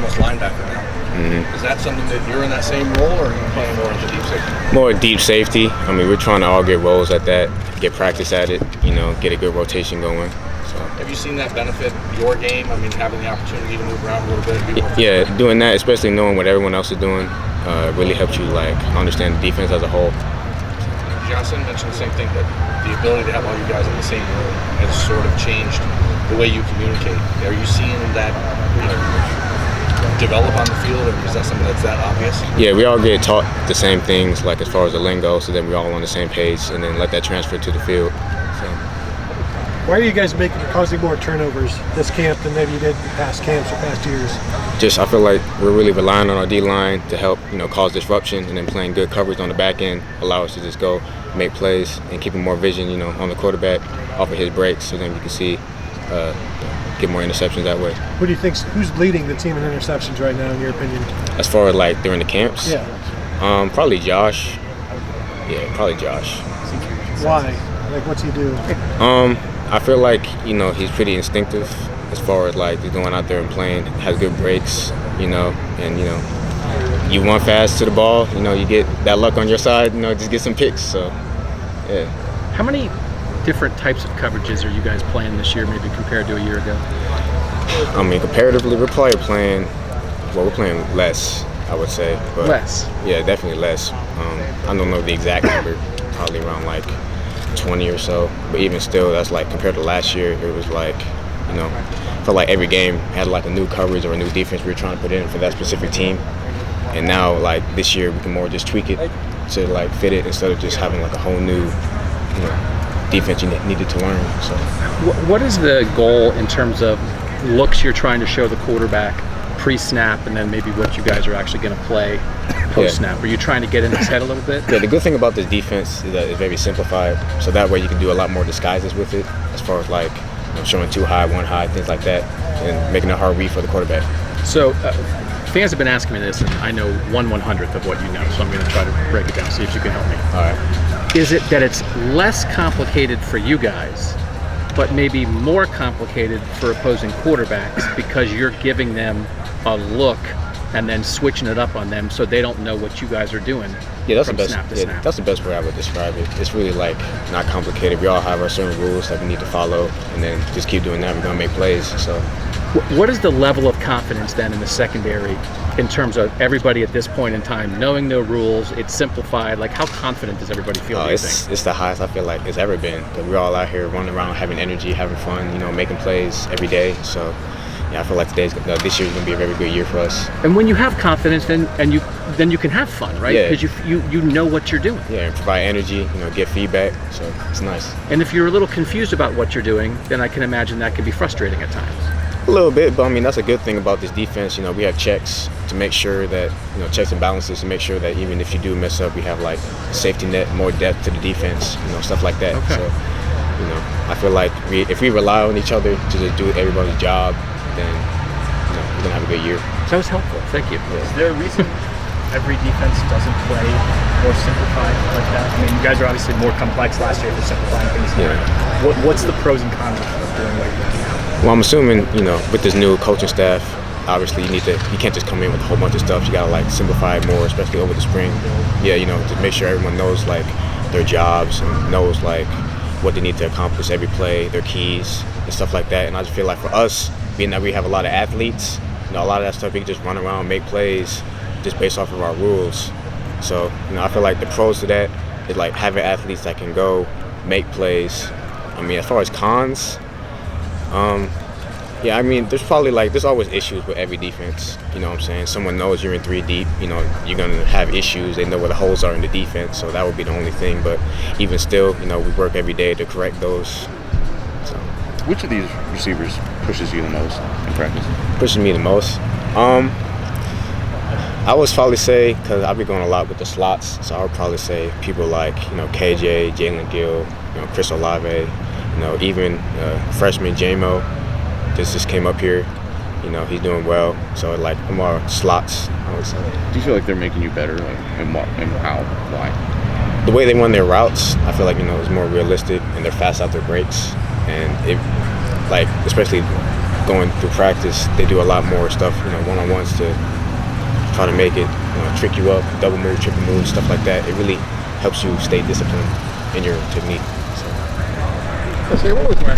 almost linebacker now. Mm-hmm. Is that something that you're in that same role, or are you playing more as a deep safety? More deep safety. I mean, we're trying to all get roles at that, get practice at it, get a good rotation going. So. Have you seen that benefit your game? I mean, having the opportunity to move around a little bit? Yeah, doing that, especially knowing what everyone else is doing, really helps you understand the defense as a whole. Johnson mentioned the same thing, that the ability to have all you guys in the same room has sort of changed the way you communicate. Are you seeing that develop on the field, or is that something that's that obvious? Yeah, we all get taught the same things, like as far as the lingo, so then we're all on the same page, and then let that transfer to the field. So. Why are you guys causing more turnovers this camp than maybe you did in past camps or past years? I feel like we're really relying on our D-line to help, cause disruption, and then playing good coverage on the back end allow us to just go make plays and keeping more vision, on the quarterback off of his breaks, so then you can see get more interceptions that way. Who do you think, who's leading the team in interceptions right now, in your opinion? As far as during the camps? Yeah. Probably Josh. Yeah, probably Josh. Why? What's he do? I feel like, he's pretty instinctive as far as just going out there and playing, has good breaks, and you run fast to the ball, you get that luck on your side, just get some picks. So, yeah. How many different types of coverages are you guys playing this year, maybe compared to a year ago? I mean, comparatively, we're probably playing less, I would say. But less? Yeah, definitely less. I don't know the exact number, probably around 20 or so. But even still, that's compared to last year, it was I felt like every game had a new coverage or a new defense we were trying to put in for that specific team. And now, this year, we can more just tweak it to fit it instead of just having a whole new, defense you needed to learn. So, what is the goal in terms of looks you're trying to show the quarterback pre-snap, and then maybe what you guys are actually going to play post-snap? Yeah. Are you trying to get in his head a little bit? Yeah, the good thing about this defense is that it's very simplified, so that way you can do a lot more disguises with it, as far as showing 2 high, 1 high, things like that, and making a hard read for the quarterback. So fans have been asking me this, and I know 1/100th of what you know, so I'm going to try to break it down, see if you can help me. All right. Is it that it's less complicated for you guys, but maybe more complicated for opposing quarterbacks because you're giving them a look and then switching it up on them so they don't know what you guys are doing? Yeah, that's from the best. Snap to yeah, snap. That's the best way I would describe it. It's really not complicated. We all have our certain rules that we need to follow, and then just keep doing that. We're gonna make plays. So, what is the level of confidence then in the secondary in terms of everybody at this point in time knowing their rules? It's simplified. How confident does everybody feel? It's the highest I feel like it's ever been. Because we're all out here running around, having energy, having fun. Making plays every day. So. Yeah, I feel like this year is going to be a very good year for us. And when you have confidence, then you can have fun, right? Yeah. Because you know what you're doing. Yeah, and provide energy, get feedback, so it's nice. And if you're a little confused about what you're doing, then I can imagine that can be frustrating at times. A little bit, but I mean, that's a good thing about this defense. We have checks to make sure that, checks and balances to make sure that even if you do mess up, we have safety net, more depth to the defense, stuff like that. Okay. So, I feel like if we rely on each other to just do everybody's job, then we're gonna have a good year. That was helpful. Thank you. Yeah. Is there a reason every defense doesn't play more simplified like that? I mean, you guys are obviously more complex last year for simplifying things. Yeah. What's the pros and cons of doing what you're doing now? Well, I'm assuming with this new coaching staff, obviously you can't just come in with a whole bunch of stuff. You gotta simplify it more, especially over the spring. Yeah, to make sure everyone knows their jobs and knows what they need to accomplish every play, their keys and stuff like that. And I just feel like for us, being that we have a lot of athletes, a lot of that stuff we can just run around, make plays, just based off of our rules. So, I feel like the pros to that is having athletes that can go make plays. I mean, as far as cons, yeah, I mean, there's probably there's always issues with every defense. You know what I'm saying? Someone knows you're in 3 deep. You're gonna have issues. They know where the holes are in the defense, so that would be the only thing. But even still, we work every day to correct those. So. Which of these receivers pushes you the most in practice? Pushes me the most? I would probably say, because I've been going a lot with the slots, so I would probably say people like, KJ, Jalen Gill, Chris Olave, even freshman J-Mo just came up here. He's doing well. So, more slots, I would say. Do you feel like they're making you better? And how? Why? The way they run their routes, I feel like, it's more realistic, and they're fast out their breaks. And especially going through practice, they do a lot more stuff, one-on-ones to try to make it, trick you up, double move, triple move, stuff like that. It really helps you stay disciplined in your technique. So. What was